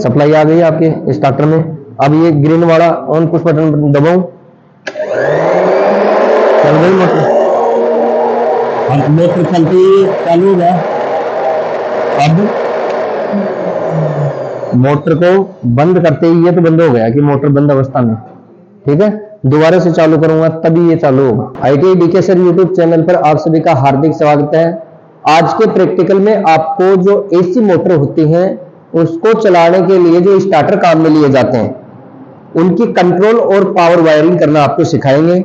Supply आ गई है आपके स्टार्टर में। अब ये ग्रीन वाला ऑन पुश बटन दबाऊं, चल गई मोटर। मोटर चलती चालू हो गया। अब मोटर को बंद करते ही ये तो बंद हो गया कि मोटर बंद अवस्था में, ठीक है। दोबारा से चालू करूंगा तभी ये चालू होगा। ITI DK sir YouTube channel पर आप सभी का हार्दिक स्वागत है। आज के प्रैक्टिकल में आपको जो AC मोटर होती है उसको चलाने के लिए जो स्टार्टर काम में लिए जाते हैं उनकी कंट्रोल और पावर वायरिंग करना आपको सिखाएंगे।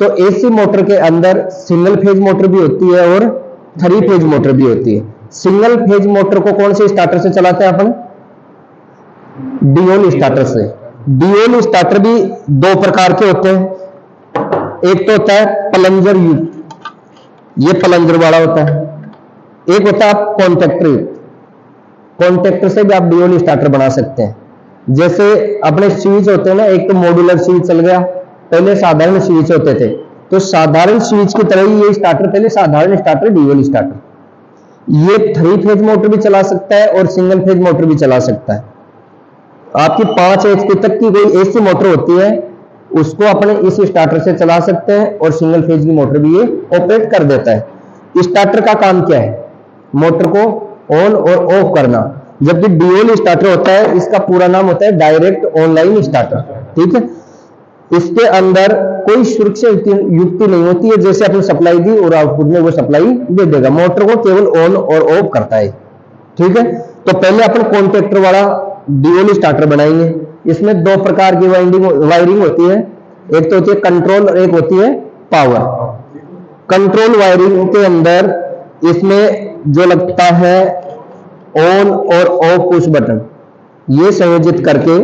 तो AC मोटर के अंदर सिंगल फेज मोटर भी होती है और 3 फेज मोटर भी होती है। सिंगल फेज मोटर को कौन से स्टार्टर से चलाते हैं अपन? डियोल स्टार्टर से। डियोल स्टार्टर भी 2 प्रकार के होते हैं। एक तो होता है प्लंजर युक्त, ये प्लंजर वाला होता है। एक होता है कॉन्टैक्टर युक्त। कॉन्टैक्टर से भी आप डियोल स्टार्टर बना सकते हैं। जैसे अपने स्विच होते हैं ना, एक तो मॉड्यूलर स्विच चल गया, पहले साधारण स्विच होते थे, तो साधारण स्विच की तरह ही ये स्टार्टर, पहले साधारण स्टार्टर डियोल स्टार्टर। ये 3 फेज मोटर भी चला सकता है और सिंगल फेज मोटर भी चला सकता है। आपकी 5 HP तक की कोई AC मोटर होती है उसको अपने इस स्टार्टर से चला सकते हैं और सिंगल फेज की मोटर भी ये ऑपरेट कर देता है। स्टार्टर का काम क्या है? मोटर को ऑन और ऑफ करना। जबकि डियोल स्टार्टर होता है, इसका पूरा नाम होता है डायरेक्ट ऑनलाइन स्टार्टर, ठीक है। इसके अंदर कोई सुरक्षा युक्ति नहीं होती है, जैसे आपने सप्लाई दी और आउटपुट में वो सप्लाई दे देगा। मोटर को केवल ऑन और ऑफ करता है, ठीक है। तो पहले अपन कॉन्टैक्टर वाला डियोल स्टार्टर बनाएंगे। इसमें 2 प्रकार की वायरिंग होती है, एक तो होती है कंट्रोल और एक होती है पावर। कंट्रोल वायरिंग के अंदर इसमें जो लगता है ऑन और ऑफ पुश बटन, ये संयोजित करके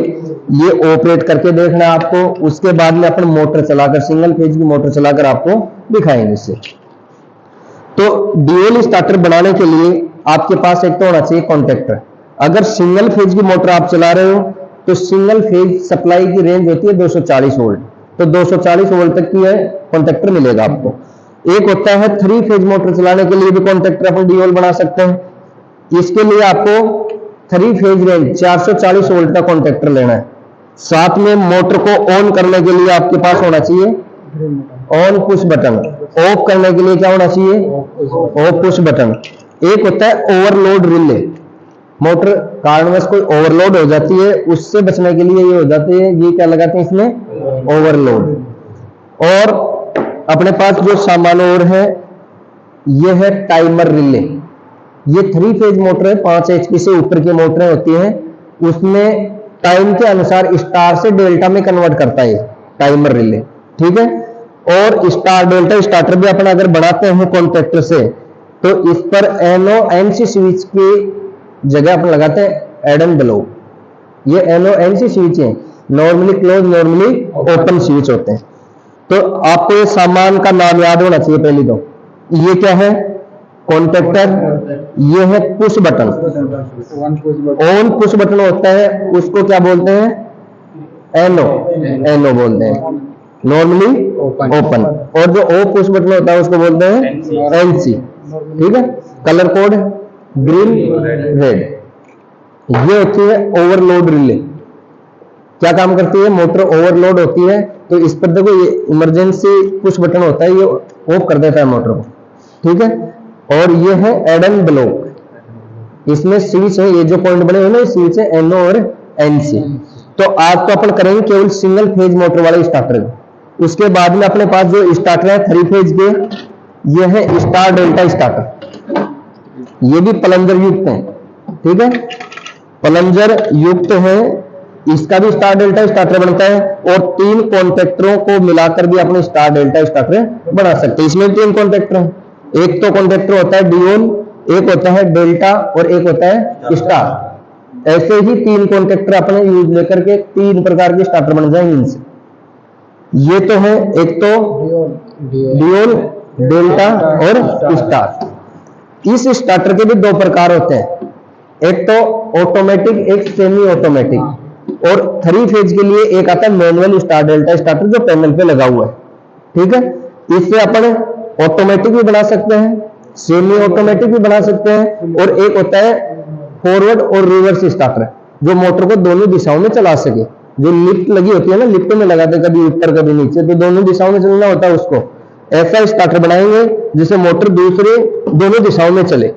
ये ऑपरेट करके देखना आपको। उसके बाद में अपन मोटर चलाकर, सिंगल फेज की मोटर चलाकर आपको दिखाएंगे इससे। तो डियोल स्टार्टर बनाने के लिए आपके पास एक तो होना चाहिए कॉन्टैक्टर। अगर सिंगल फेज की मोटर आप चला रहे हो तो सिंगल फेज सप्लाई की रेंज होती है 240 वोल्ट, तो 240 वोल्ट तक की है कॉन्टैक्टर मिलेगा आपको। एक होता है 3 फेज मोटर चलाने के लिए भी कॉन्टैक्टर अपन डियोल बना सकते हैं। इसके लिए आपको 3 फेज रेंज 440 वोल्ट का कॉन्टैक्टर लेना है। साथ में मोटर को ऑन करने के लिए आपके पास होना चाहिए ऑन पुश बटन। ऑफ करने के लिए क्या होना चाहिए? Of push button. एक होता है ओवरलोड रिले। मोटर कारणवश कोई ओवरलोड हो जाती है, उससे बचने के लिए ये हो जाती है, ये क्या लगाते हैं इसमें? ओवरलोड। और अपने पास जो सामान और है ये है टाइमर रिले। ये 3 फेज मोटर है, 5 HP से ऊपर की मोटरें होती हैं, उसमें टाइम के अनुसार स्टार से डेल्टा में कन्वर्ट करता है टाइमर रिले, ठीक है। और स्टार डेल्टा स्टार्टर भी अपन अगर बनाते हैं कॉन्टैक्टर से तो इस पर NO-NC स्विच की जगह अपन लगाते हैं एड एंड ब्लो। ये NO-NC स्विच है, normally close normally open switch होते हैं। तो आपको ये सामान का नाम याद होना चाहिए पहले तो। ये क्या है? कॉन्टैक्टर। ये है push button. On push button होता है, उसको क्या बोलते हैं? NO बोलते हैं, नॉर्मली ओपन। और जो ऑफ पुश बटन होता है उसको बोलते हैं NC, ठीक है। Colour code green red. ये होती है ओवरलोड रिले। क्या काम करती है? मोटर ओवरलोड होती है तो इस पर देखो ये इमरजेंसी पुश बटन होता है, ये ऑफ कर देता है मोटर को, ठीक है। और ये है एड एंड ब्लॉक। इसमें स्विच है, ये जो पॉइंट बने हुए ना स्विच है NO और NC। तो आज तो अपन करेंगे केवल सिंगल फेज मोटर वाले स्टार्टर। उसके बाद में अपने पास जो स्टार्टर है 3 फेज के, ये है स्टार डेल्टा स्टार्टर। ये भी प्लंजर युक्त है, ठीक है। प्लंजर युक्त है, इसका भी स्टार डेल्टा स्टार्टर बनता है। और 3 कॉन्टैक्टरों को मिलाकर भी अपने स्टार डेल्टा स्टार्टर बना सकते हैं। इसमें 3 कॉन्टैक्टर हैं। एक तो कॉन्टैक्टर होता है डियोल, एक होता है डेल्टा और एक होता है स्टार। ऐसे ही 3 कॉन्टैक्टर अपने यूज लेकर के 3 प्रकार के स्टार्टर बन जाएंगे इनसे। ये तो है, एक तो डियोल, डेल्टा और स्टार। इस स्टार्टर के भी 2 प्रकार होते हैं, एक तो ऑटोमेटिक, एक सेमी ऑटोमेटिक। और 3 फेज के लिए एक आता है मैनुअल स्टार डेल्टा स्टार्टर जो पैनल पे लगा हुआ है, ठीक है। इससे अपन ऑटोमेटिक भी बना सकते हैं सेमी ऑटोमेटिक भी बना सकते हैं, और एक होता है फॉरवर्ड और रिवर्स स्टार्टर, जो मोटर को दोनों दिशाओं में चला सके। जो लिफ्ट लगी होती है ना, लिफ्ट में लगाते कभी ऊपर कभी नीचे, तो दोनों दिशाओं में चलना होता है उसको, ऐसा स्टार्टर बनाएंगे जिसे मोटर दूसरे दोनों दिशाओं में चले,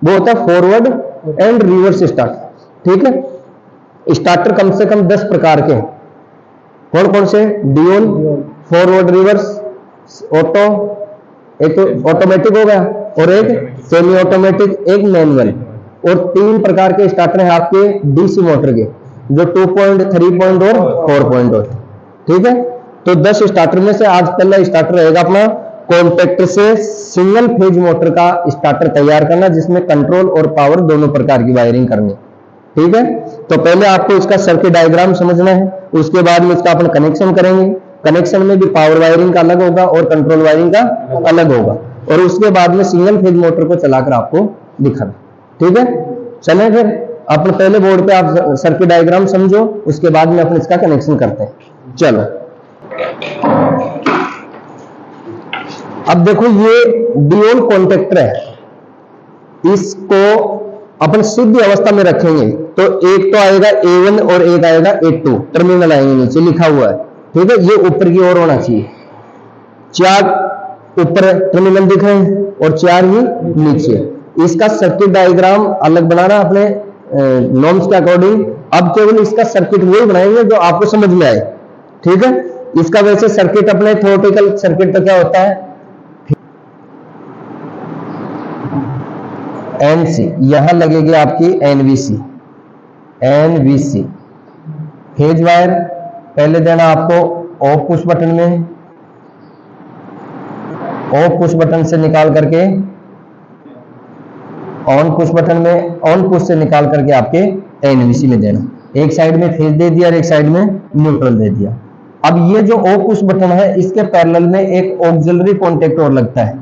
वो होता है फॉरवर्ड एंड रिवर्स स्टार्टर। ठीक है। स्टार्टर कम से कम 10 प्रकार के हैं। कौन कौन से? ड्यूल, फॉरवर्ड रिवर्स, ऑटो, एक तो ऑटोमेटिक हो गया, और एक सेमी ऑटोमेटिक, एक मैनुअल, और 3 प्रकार के स्टार्टर हैं आपके डीसी मोटर के, जो 2 पॉइंट, 3 पॉइंट और 4 पॉइंट होते। ठीक है। तो 10 स्टार्टर में से आज पहला स्टार्टर रहेगा अपना कॉन्टैक्टर से सिंगल फेज मोटर का स्टार्टर तैयार करना, जिसमें कंट्रोल और पावर दोनों प्रकार की वायरिंग करनी। ठीक है। तो पहले आपको इसका सर्किट डायग्राम समझना है, उसके बाद में इसका अपन कनेक्शन करेंगे। कनेक्शन में भी पावर वायरिंग का अलग होगा और कंट्रोल वायरिंग का अलग होगा, और उसके बाद में सिंगल फेज मोटर को चलाकर आपको दिखाना। ठीक है। चलें फिर अपन पहले बोर्ड पे आप सर्किट डायग्राम समझो, उसके बाद में अपन इसका कनेक्शन करते हैं। चलो अब देखो, ये ड्यूल कॉन्टैक्टर है, इसको अपन सीधी अवस्था में रखेंगे तो एक तो आएगा A1 और एक आएगा A2, टर्मिनल आएंगे नीचे लिखा हुआ है। ठीक है। ये ऊपर की ओर होना चाहिए, 4 ऊपर टर्मिनल दिख रहे हैं और 4 ही नीचे। इसका सर्किट डायग्राम अलग बनाना अपने नॉर्म्स के अकॉर्डिंग। अब केवल इसका सर्किट वही बनाएंगे जो आपको समझ में आए। ठीक है। इसका वैसे सर्किट अपने थ्योरेटिकल सर्किट तो क्या होता है, एनसी, यहां लगेगी आपकी एनवीसी। एनवीसी फेज वायर पहले देना आपको ऑफ पुश बटन में, ऑफ पुश बटन से निकाल करके ऑन पुश बटन में, ऑन पुश से निकाल करके आपके एनवीसी में देना। एक साइड में फेज दे दिया और एक साइड में न्यूट्रल दे दिया। अब ये जो ऑफ पुश बटन है, इसके पैरेलल में एक ऑक्सिलरी कॉन्टैक्ट और लगता है,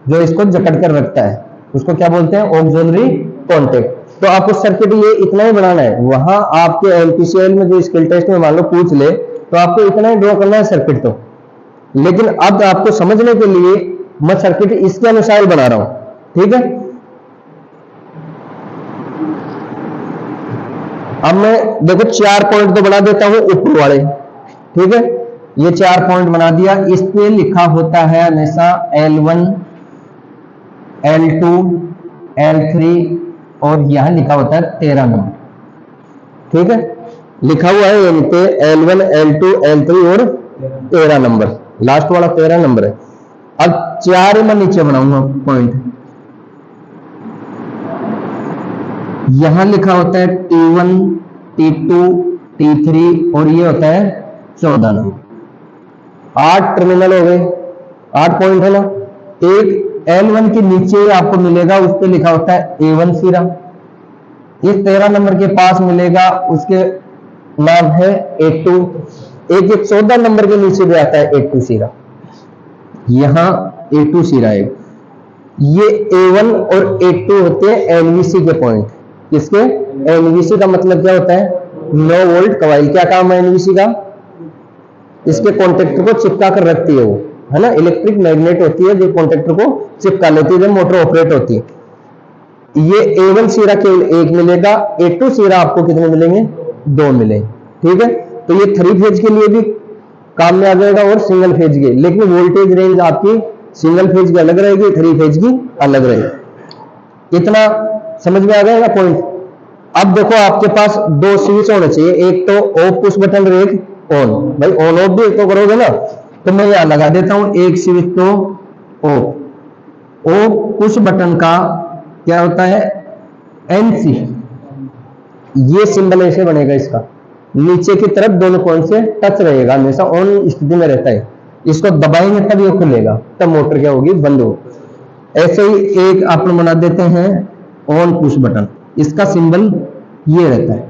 जो इसको जकड़ कर रखता है, उसको क्या बोलते हैं? Auxiliary contact. तो आपको सर्किट ये इतना ही बनाना है। वहां आपके एलपीसीएल में जो स्किल टेस्ट में मान लो पूछ ले, तो आपको इतना ही ड्रॉ करना है सर्किट तो। लेकिन अब आपको समझने के लिए मैं सर्किट इसके अनुसार बना रहा हूं। ठीक है। अब मैं देखो 4 पॉइंट तो बना देता हूं ऊपर वाले। ठीक है। ये 4 पॉइंट बना दिया। इस पे लिखा होता है हमेशा L1, L2, L3, और यहां लिखा होता है 13 नंबर। ठीक है। लिखा हुआ है यहीं पे L1, L2, L3 और 13 नंबर, लास्ट वाला 13 नंबर है। अब 4 मैं नीचे बनाऊंगा पॉइंट। यहां लिखा होता है T1, T2, T3, और ये होता है 14 नंबर। 8 टर्मिनल हो गए, 8 पॉइंट है ना। एक L1 के नीचे आपको मिलेगा, उस पर लिखा होता है A1 सिरा। इस 13 नंबर के पास मिलेगा, उसके नाम है A2। एक 14 नंबर के नीचे भी आता है A2 सिरा, यहां A2 सिरा है। ये A1 और A2 होते हैं एनवीसी के पॉइंट। किसके? एनवीसी का मतलब क्या होता है? No volt coil. क्या काम है एनवीसी का? इसके कॉन्टेक्टर को चिपका कर रखती है वो, है ना। इलेक्ट्रिक मैग्नेट होती है जो कॉन्टेक्टर को चिपका लेती है जब मोटर ऑपरेट होती है। ये A1 सिरा केवल 1 मिलेगा, A2 सिरा आपको कितने मिलेंगे? 2 मिलेंगे। ठीक है। तो ये 3 फेज के लिए भी काम में आ जाएगा और सिंगल फेज के, लेकिन वोल्टेज रेंज आपकी सिंगल फेज की अलग रहेगी, 3 फेज की अलग रहेगी। इतना समझ में आ गया ना पॉइंट। अब देखो आपके पास 2 स्विच होने चाहिए, एक तो ऑफ पुश बटन और एक ऑन। भाई ऑन ऑफ भी तो करोगे ना, तो मैं यहां लगा देता हूं एक स्विच तो ऑफ। ऑफ पुश बटन का क्या होता है? एनसी। ये सिंबल ऐसे बनेगा, इसका नीचे की तरफ दोनों कौन से टच रहेगा, हमेशा ऑन स्थिति में रहता है। इसको दबाएंगे तब ये खुलेगा, तब मोटर क्या होगी? बंद होगी। ऐसे ही एक अपन बना देते हैं ऑन पुश बटन, इसका सिंबल ये रहता है,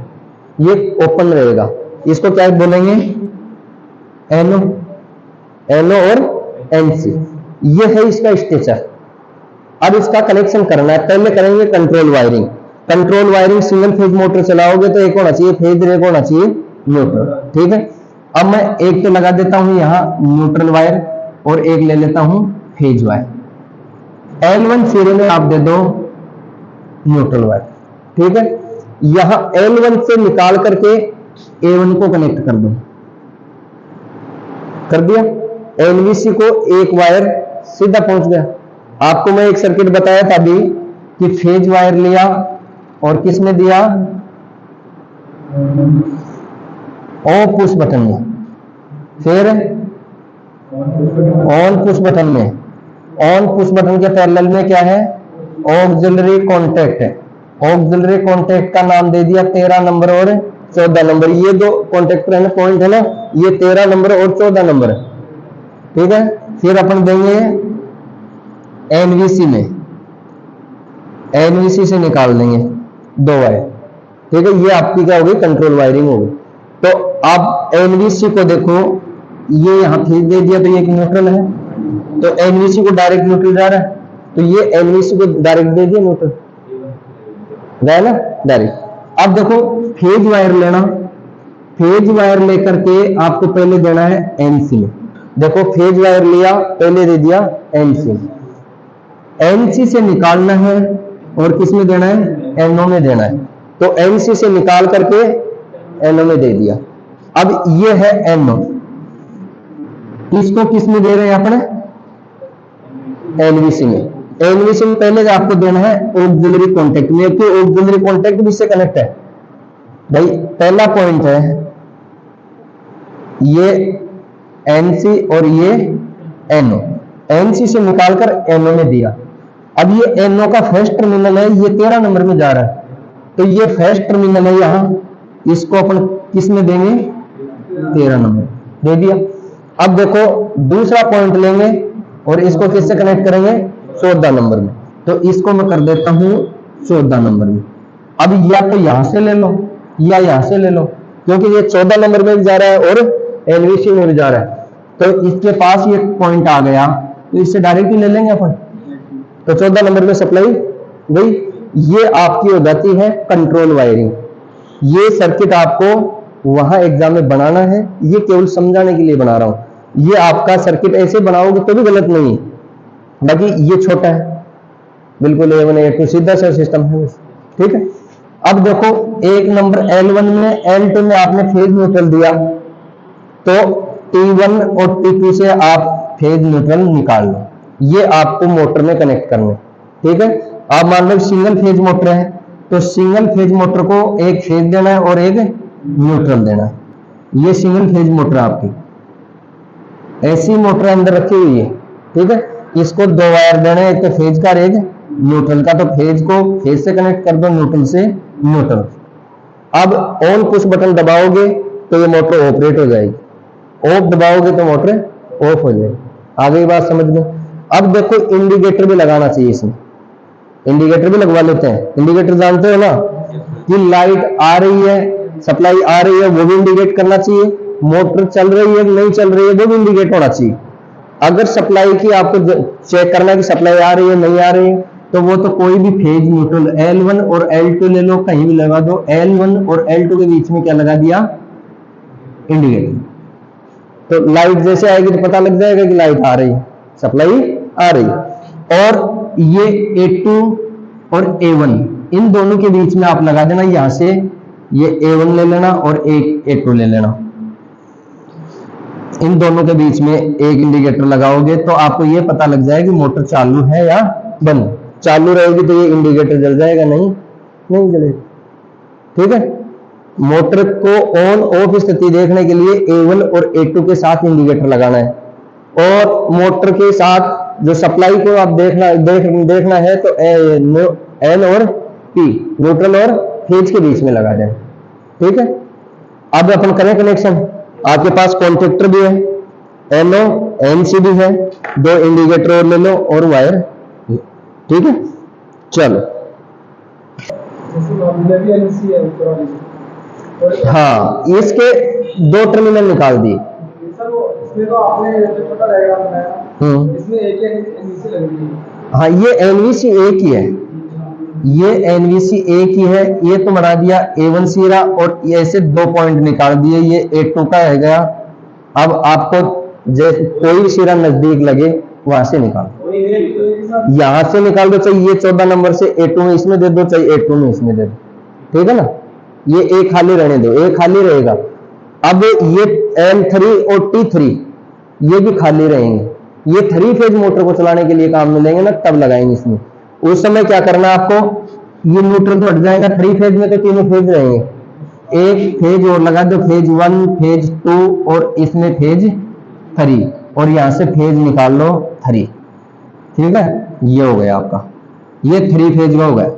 ये ओपन रहेगा। इसको क्या बोलेंगे? एनओ। एनओ और एनसी, ये है इसका स्टेचर। अब इसका कनेक्शन करना है, पहले करेंगे control wiring. Control wiring single phase motor चलाओगे तो एक होना चाहिए फेज, एक होना चाहिए न्यूट्रल। ठीक है। अब मैं एक तो लगा देता हूं यहां न्यूट्रल वायर और एक ले लेता हूं फेज वायर। L1 सिरे में आप दे दो न्यूट्रल वायर, ठीक है। यहां L1 से निकाल करके A1 को कनेक्ट कर दो, कर दिया। NVC को एक वायर सीधा पहुंच गया। आपको मैं एक सर्किट बताया था अभी कि फेज वायर लिया और किसमें दिया, ऑफ पुश बटन में, फिर ऑन पुश बटन में। ऑन पुश बटन के पैरेलल में क्या है, ऑक्सिलरी कॉन्टैक्ट है। ऑक्सिलरी कॉन्टैक्ट का नाम दे दिया 13 नंबर और 14 नंबर। ये दो कॉन्टैक्ट है ना, पॉइंट है ना, ये 13 नंबर और 14 नंबर है, ठीक है। फिर अपन देंगे एनवीसी में, एनवीसी से निकाल देंगे दो वायर, ठीक है। ये आपकी क्या होगी, कंट्रोल वायरिंग होगी। तो अब एनवीसी को देखो, ये यहां फेज दे दिया तो ये न्यूट्रल है, तो एनवीसी को डायरेक्ट न्यूट्रल जा रहा है, तो ये एनवीसी को डायरेक्ट दे दिया न्यूट्रल, गया ना डायरेक्ट। अब देखो फेज वायर लेना, फेज वायर लेकर के आपको पहले देना है एनसी में। देखो फेज वायर लिया, पहले दे दिया एनसी में, एनसी से निकालना है और किस में देना है, एनओ में देना है। तो एनसी से निकाल करके एनओ में दे दिया। अब ये है एनओ, इसको किस में दे रहे हैं अपने, एनवीसी में। एनवीसी में पहले आपको देना है ऑक्सिलरी कॉन्टैक्ट में, क्योंकि ऑक्सिलरी कॉन्टैक्ट भी इससे कनेक्ट है भाई। पहला पॉइंट है ये एनसी और ये एनओ, एनसी से निकालकर एनओ में दिया। अब ये एनओ का फर्स्ट टर्मिनल है, ये 13 नंबर में जा रहा है, तो ये फर्स्ट टर्मिनल है यहां, इसको अपन किस में देंगे, 13 नंबर दे दिया। अब देखो दूसरा पॉइंट लेंगे और इसको किससे कनेक्ट करेंगे, 14 नंबर में, तो इसको मैं कर देता हूं 14 नंबर में। अब या तो यहां से ले लो या यहां से ले लो, क्योंकि ये 14 नंबर में भी जा रहा है और एनवीसी में भी जा रहा है, तो इसके पास ये पॉइंट आ गया, तो इससे डायरेक्ट ही ले लेंगे अपन, तो 14 नंबर में सप्लाई गई। ये आपकी हो जाती है कंट्रोल वायरिंग। ये सर्किट आपको वहां एग्जाम में बनाना है, ये केवल समझाने के लिए बना रहा हूं। ये आपका सर्किट ऐसे बनाओगे तो भी गलत नहीं है, बाकी ये छोटा है बिल्कुल, A1 A2 सीधा सा सिस्टम है, ठीक है। अब देखो एक नंबर L1 में L2 में आपने फेज न्यूट्रल दिया, तो T1 और T2 से आप फेज न्यूट्रल निकाल लो, ये आपको मोटर में कनेक्ट करने, ठीक है। आप मान लो सिंगल फेज मोटर है, तो सिंगल फेज मोटर को एक फेज देना है और एक न्यूट्रल देना है। ये सिंगल फेज मोटर आपकी ऐसी मोटर अंदर रखी हुई है, ठीक है। इसको दो वायर देने हैं, एक तो फेज का और एक न्यूट्रल का, तो फेज को फेज से कनेक्ट कर दो, न्यूट्रल से न्यूट्रल। अब ऑन पुश बटन दबाओगे तो ये मोटर ऑपरेट हो जाएगी, ऑफ दबाओगे तो मोटर ऑफ हो जाएगी। आगे बात समझ में। अब देखो इंडिकेटर भी लगाना चाहिए इसमें, इंडिकेटर भी लगवा लेते हैं। इंडिकेटर जानते हो ना कि लाइट आ रही है, सप्लाई आ रही है, वो भी इंडिकेट करना चाहिए, मोटर चल रही है नहीं चल रही है वो भी इंडिकेट होना चाहिए। अगर सप्लाई की आपको चेक करना है कि सप्लाई आ रही है नहीं आ रही है, तो वो तो कोई भी फेज न्यूट्रल L1 और L2 ले लो, कहीं भी लगा दो, L1 और L2 के बीच में क्या लगा दिया, इंडिकेटर। तो लाइट जैसे आएगी तो पता लग जाएगा कि लाइट आ रही है, सप्लाई आ रही है। और ये A2 और A1 इन दोनों के बीच में आप लगा देना, यहां से ये A1 ले लेना और एक A2 ले लेना, इन दोनों के बीच में एक इंडिकेटर लगाओगे तो आपको ये पता लग जाएगा कि मोटर चालू है या बंद। चालू रहेगी तो ये इंडिकेटर जल जाएगा, नहीं जलेगा, ठीक है। मोटर को ऑन ऑफ स्थिति देखने के लिए A1 और A2 के साथ इंडिकेटर लगाना है, और मोटर के साथ जो सप्लाई को आप देखना है तो N और P न्यूट्रल और फेज के बीच में लगा दें, ठीक है। अब अपन करें कनेक्शन। आपके पास कॉन्ट्रैक्टर भी है, NO NC भी है, दो इंडिकेटर और ले लो और वायर, ठीक है। चलो हाँ, इसके दो टर्मिनल निकाल दिए। हाँ, ये एनवीसी एक ही है, ये एनवीसी एक ही है। ये तो बना दिया A1 सिरा और ऐसे दो पॉइंट निकाल दिए, ये A2 का है गया। अब आपको जैसे कोई भी सिरा नजदीक लगे वहां से निकालो, यहां से निकाल दो, चाहे ये 14 नंबर से A2 में इसमें दे दो, चाहे A2 में इसमें दे दो, ठीक है ना। ये A खाली रहने दो, A खाली रहेगा। अब ये M3 और T3 ये भी खाली रहेंगे। ये 3 फेज मोटर को चलाने के लिए काम में लेंगे ना, तब लगाएंगे इसमें। उस समय क्या करना है आपको, ये न्यूट्रल तो हट जाएगा, 3 फेज में तो तीनों फेज रहेंगे। एक फेज और लगा दो, फेज 1, फेज 2 और इसमें फेज 3, और यहां से फेज निकाल लो 3, ठीक है। ये हो गया आपका, ये 3 फेज का हो गया।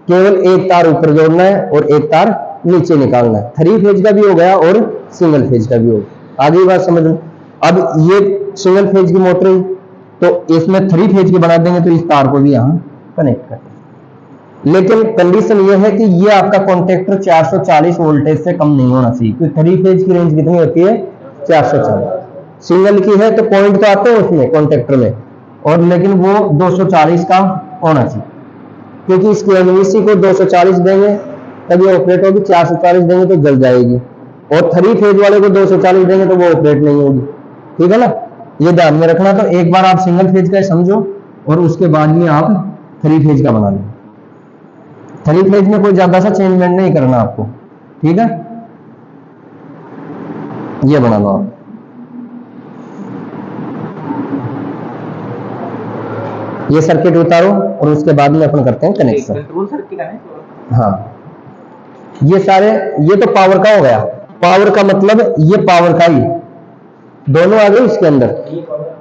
केवल एक तार ऊपर जोड़ना है और एक तार नीचे निकालना है। 3 फेज का भी हो गया और सिंगल फेज का भी हो गया। आगे बात समझ लो। अब ये सिंगल फेज की मोटर है, तो इसमें 3 फेज की बना देंगे, तो इस तार को भी यहां कनेक्ट कर देंगे। लेकिन कंडीशन ये है कि ये आपका कॉन्टेक्टर 440 वोल्टेज से कम नहीं होना चाहिए, क्योंकि 3 फेज की रेंज कितनी होती है, 440। सिंगल की है तो पॉइंट तो आते हैं उसमें कॉन्टेक्टर में, और लेकिन वो 240 का होना चाहिए, क्योंकि इसकी एनवीसी को 240 देंगे तभी ऑपरेट होगी, 440 देंगे तो जल जाएगी, और 3 फेज वाले को 240 देंगे तो वो ऑपरेट नहीं होगी, ठीक है ना। ये ध्यान में रखना। तो एक बार आप सिंगल फेज का समझो और उसके बाद में आप 3 फेज का बना लो। 3 फेज में कोई ज्यादा सा चेंजमेंट नहीं करना आपको, ठीक है। ये बना लो आप। ये सर्किट उतारो और उसके बाद में अपन करते हैं कनेक्शन। कंट्रोल सर्किट है। हाँ, ये सारे, ये तो पावर का हो गया। पावर का मतलब ये पावर का ही दोनों आ गए इसके अंदर।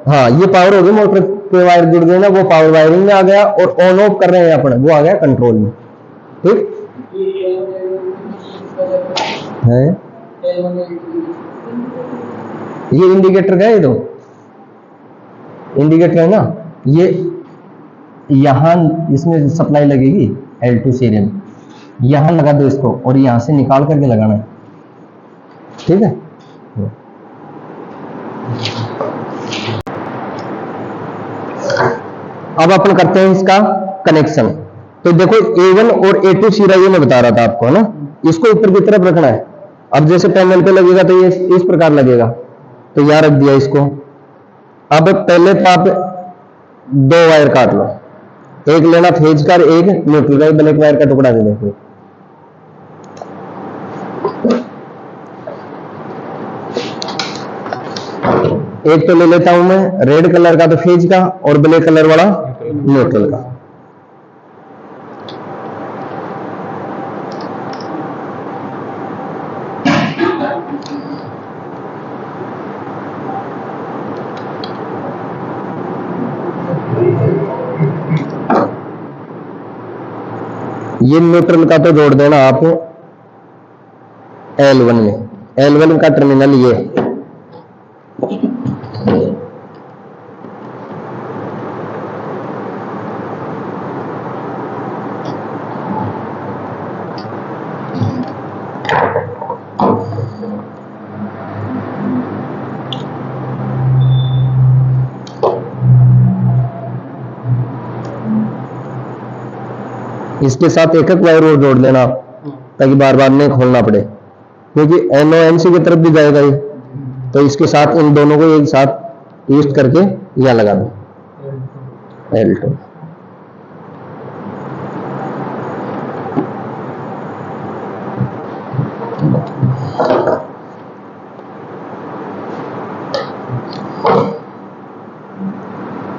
हाँ, ये पावर हो गई, मोटर के वायर जुड़ गए ना, वो पावर वायरिंग में आ गया, और ऑन ऑफ कर रहे हैं अपन, वो आ गया कंट्रोल में, ठीक है। ये इंडिकेटर का है, ये दो इंडिकेटर है ना, ये यहां इसमें सप्लाई लगेगी L2 सीरियल, यहां लगा दो इसको, और यहां से निकाल करके लगाना है, ठीक है। अब अपन करते हैं इसका कनेक्शन। तो देखो A1 और A2 सीरा ये मैं बता रहा था आपको, है ना, इसको ऊपर की तरफ रखना है। अब जैसे पैनल पे लगेगा तो ये इस प्रकार लगेगा, तो यहां रख दिया इसको। अब पहले तो आप 2 वायर काट लो, एक लेना फेज का, एक न्यूट्रल का, ब्लैक वायर का टुकड़ा दे देखो। एक तो ले लेता हूं मैं रेड कलर का तो फेज का, और ब्लैक कलर वाला न्यूट्रल का। ये न्यूट्रल का तो जोड़ देना आप L1 में। L1 का टर्मिनल ये, इसके साथ एक एक वायर और जोड़ लेना ताकि बार बार नहीं खोलना पड़े, क्योंकि NONC की तरफ भी जाएगा ये, तो इसके साथ इन दोनों को एक साथ यूज करके यहां लगा दो L2।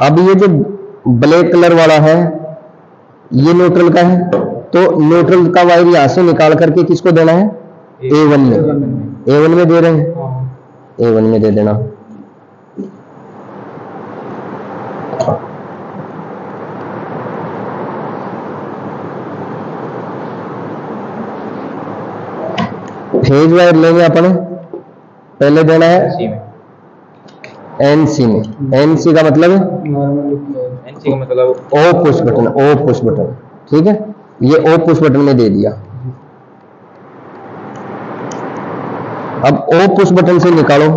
अब ये जो ब्लैक कलर वाला है ये न्यूट्रल का है, तो न्यूट्रल का वायर यहां से निकाल करके किसको देना है, A1 में। A1 में दे रहे हैं, A1 में दे देना। फेज वायर लेंगे अपन, पहले देना है NC में। NC का मतलब O push button, O push button, ठीक है। ये O पुश बटन में दे दिया। अब O पुश बटन से निकालो,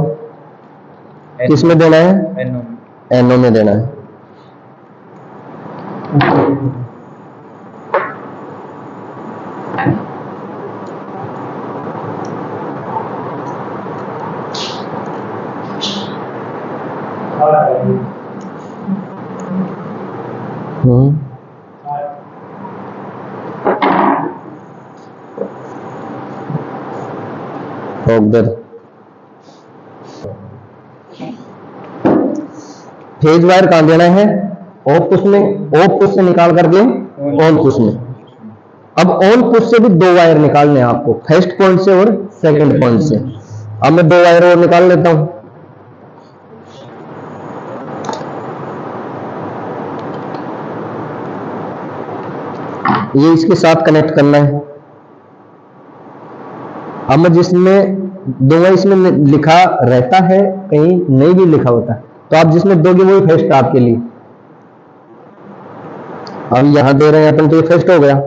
किसमें देना है, NO में देना है। ठोक दे। फेज वायर कहां देना है? ऑफ पुश में, ऑफ पुश से निकाल करके ऑन पुश में। अब ऑन पुश से भी दो वायर निकालने हैं आपको, फर्स्ट पॉइंट से और सेकंड पॉइंट से। अब मैं दो वायर और निकाल लेता हूं। ये इसके साथ कनेक्ट करना है। अब मैं जिसमें दूंगा, इसमें लिखा रहता है, कहीं नहीं भी लिखा होता, तो आप जिसमें दोगे वही फर्स्ट आपके लिए। अब यहां दे रहे हैं अपन, तो ये फर्स्ट हो गया।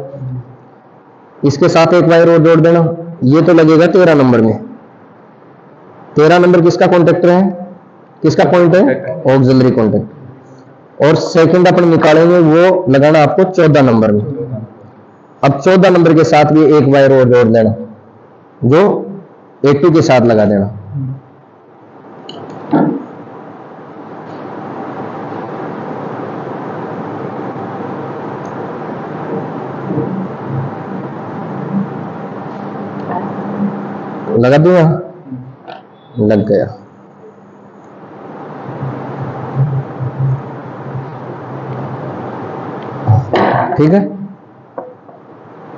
इसके साथ एक वायर और जोड़ देना, ये तो लगेगा 13 नंबर में। 13 नंबर किसका कॉन्टेक्टर है, किसका पॉइंट है? Auxiliary contact. और सेकंड अपन निकालेंगे, वो लगाना आपको 14 नंबर में। अब 14 नंबर के साथ भी एक वायर और जोड़ देना, जो A2 के साथ लगा देना। लगा दूंगा, लग गया। ठीक है।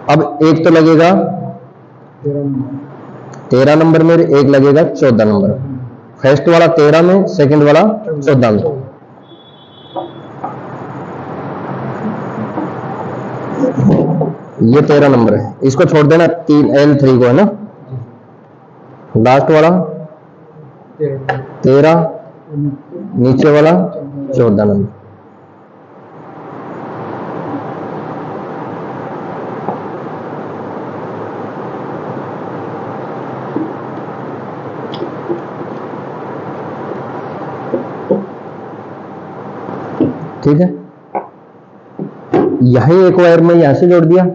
अब एक तो लगेगा 13 नंबर में, एक लगेगा 14 नंबर। फर्स्ट वाला 13 में, सेकंड वाला 14 में। ये 13 नंबर है, इसको छोड़ देना, 3L3 को है ना। लास्ट वाला 13, नीचे वाला 14 नंबर। ठीक है। यही एक वायर में यहां से जोड़ दिया,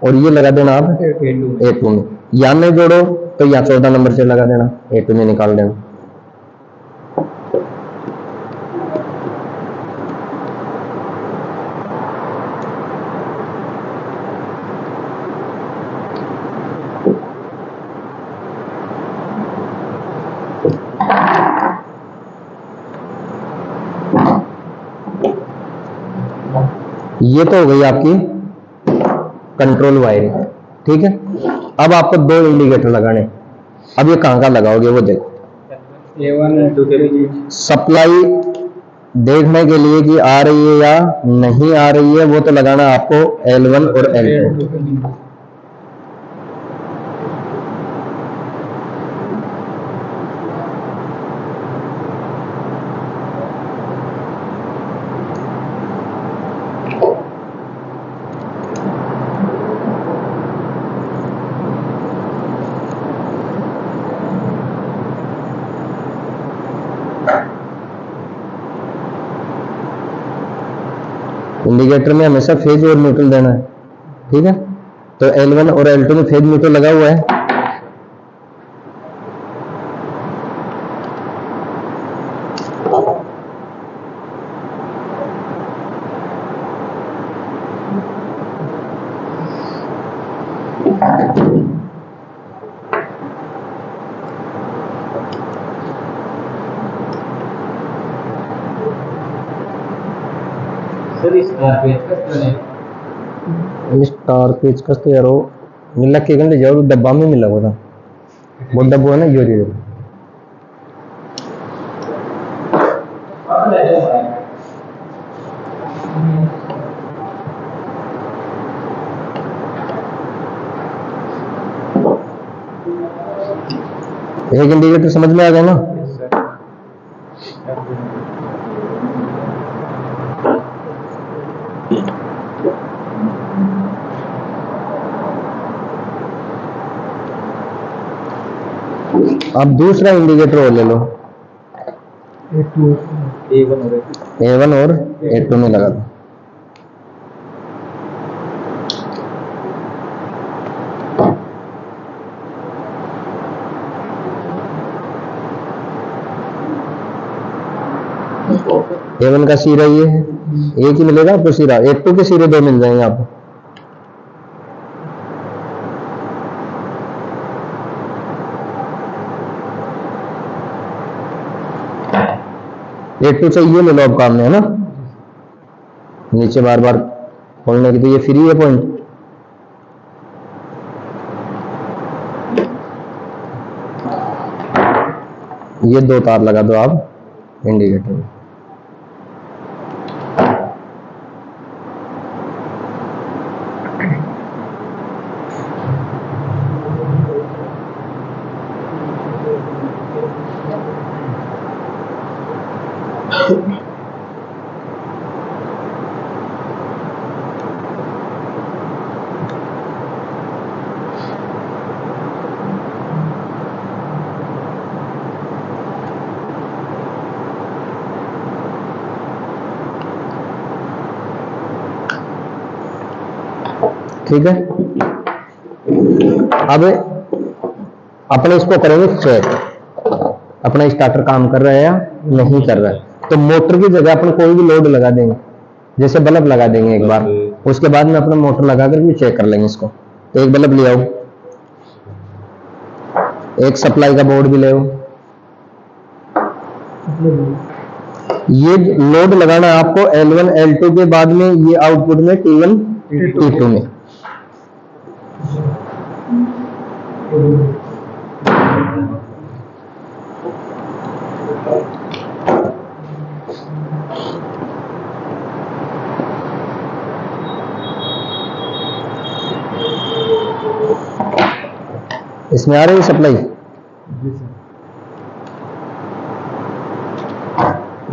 और ये लगा देना आप A2 में। यहां नहीं जोड़ो तो यहाँ 14 नंबर से लगा देना, A2 में निकाल देना। ये तो हो गई आपकी कंट्रोल वायरिंग। ठीक है। अब आपको दो इंडिकेटर लगाने। अब ये कहां का लगाओगे वो देखो। सप्लाई देखने के लिए कि आ रही है या नहीं आ रही है, वो तो लगाना आपको L1 और L2। इंडिकेटर में हमेशा फेज और न्यूट्रल देना है। ठीक है। तो L1 और L2 में फेज न्यूट्रल लगा हुआ है। स्टार पेचकस तो यारो मिला के गंदे जाओ, डब्बा में मिला हुआ था, वो डब्बा है ना योरी। एक इंडिकेटर समझ में आ गया ना। अब दूसरा इंडिकेटर और ले लो, A1 और A2 में लगा दो। A1 का सिरा ये है, एक ही मिलेगा आपको सिरा, A2 के सिरे दो मिल जाएंगे आपको। A2 से ये ले लो अब काम में, है ना, नीचे बार बार खोलने की, तो ये फ्री है पॉइंट। ये 2 तार लगा दो आप इंडिकेटर में। ठीक है, अब अपने इसको करेंगे चेक, अपना स्टार्टर काम कर रहा है या नहीं कर रहा है। तो मोटर की जगह अपन कोई भी लोड लगा देंगे, जैसे बल्ब लगा देंगे एक बार, उसके बाद में अपना मोटर लगा कर भी चेक कर लेंगे इसको। तो एक बल्ब ले आओ, एक सप्लाई का बोर्ड भी ले आओ। ये लोड लगाना है आपको L1 L2 के बाद में, ये आउटपुट में T1 T2 में। इसमें आ रही है सप्लाई,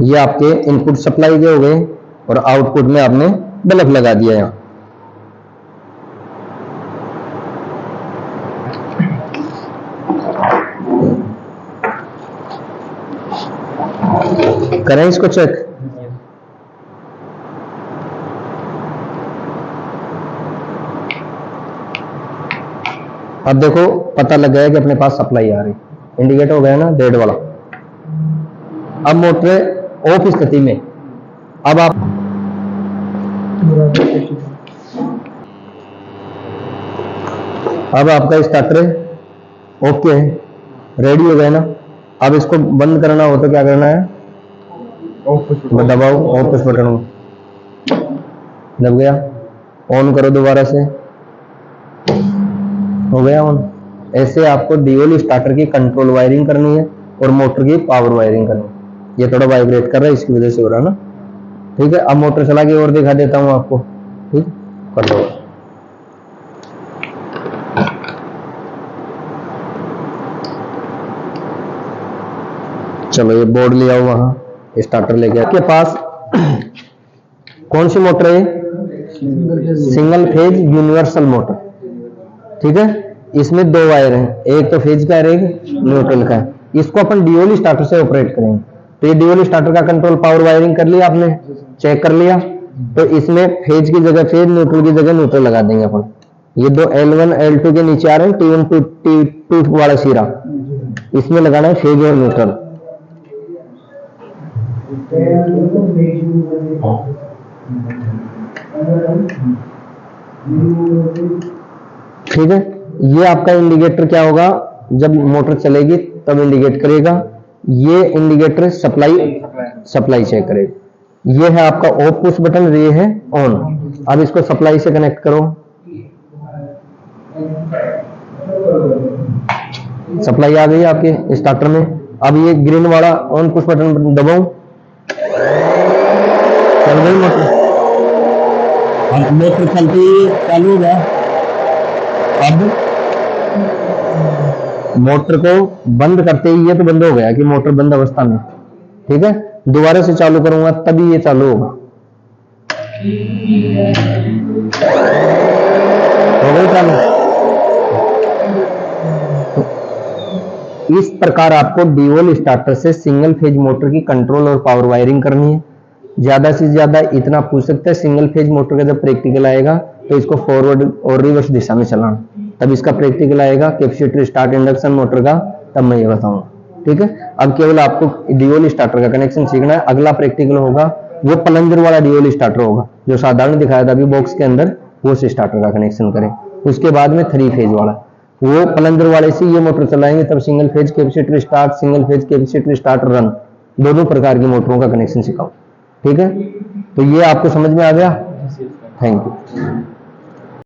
ये आपके इनपुट सप्लाई के हो गए और आउटपुट में आपने बल्ब लगा दिया यहां। करें इसको चेक। अब देखो पता लग गया कि अपने पास सप्लाई आ रही, इंडिकेट हो गया ना डेड वाला। अब मोटर ऑफ स्थिति में, अब आप अब आपका स्टार्टर ओके है, रेडी हो गया ना। अब इसको बंद करना हो तो क्या करना है, दबाओ ऑफ पुश बटन, दब गया, ऑन करो दोबारा से, हो गया ऑन। ऐसे आपको ड्यूल स्टार्टर की कंट्रोल वायरिंग करनी है और मोटर की पावर वायरिंग करनी है। ये थोड़ा वाइब्रेट कर रहा है, इसकी वजह से हो रहा है ना। ठीक है, अब मोटर चला के और दिखा देता हूं आपको। ठीक, कर लो। चलो ये बोर्ड ले आओ, वहां स्टार्टर लेके। आपके पास कौन सी मोटर है, सिंगल फेज यूनिवर्सल मोटर। ठीक है, इसमें 2 वायर हैं, एक तो फेज का है, एक न्यूट्रल का है। इसको अपन ड्यूल स्टार्टर से ऑपरेट करेंगे। तो ये ड्यूल स्टार्टर का कंट्रोल पावर वायरिंग कर लिया आपने, चेक कर लिया। तो इसमें फेज की जगह फेज, न्यूट्रल की जगह न्यूट्रल लगा देंगे अपन। ये 2 L1 L2 के नीचे आ रहे हैं, T1 T2 वाला सीरा, इसमें लगाना है फेज और न्यूट्रल। ठीक है, ये आपका इंडिकेटर क्या होगा, जब मोटर चलेगी तब इंडिकेट करेगा। ये इंडिकेटर सप्लाई चेक करेगा। ये है आपका ऑफ पुश बटन, ये है ऑन। अब इसको सप्लाई से कनेक्ट करो, सप्लाई आ गई आपके स्टार्टर में। अब ये ग्रीन वाला ऑन पुश बटन दबाऊं, चल गई मोटर। अब मोटर चलती चालू हो गया। अब मोटर को बंद करते ही ये तो बंद हो गया कि मोटर बंद अवस्था में। ठीक है, दोबारा से चालू करूंगा तभी ये चालू होगा। हो गई चालू। तो इस प्रकार आपको ड्यूल स्टार्टर से सिंगल फेज मोटर की कंट्रोल और पावर वायरिंग करनी है। ज्यादा से ज्यादा इतना पूछ सकते हैं, सिंगल फेज मोटर का जब प्रैक्टिकल आएगा तो इसको फॉरवर्ड और रिवर्स दिशा में चलाना, तब इसका प्रैक्टिकल आएगा। कैपेसिटर स्टार्ट इंडक्शन मोटर का तब मैं ये बताऊंगा। ठीक है, अब केवल आपको ड्यूल स्टार्टर का कनेक्शन सीखना है। अगला प्रैक्टिकल होगा वो प्लंजर वाला ड्यूल स्टार्टर होगा, जो साधारण दिखाया था अभी बॉक्स के अंदर, वो स्टार्टर का कनेक्शन करें। उसके बाद में 3 फेज वाला, वो प्लंजर वाले से ये मोटर चलाएंगे, तब single phase capacitor start, single phase capacitor start run, दोनों प्रकार की मोटरों का कनेक्शन सिखाऊं। ठीक है, तो ये आपको समझ में आ गया। Thank you.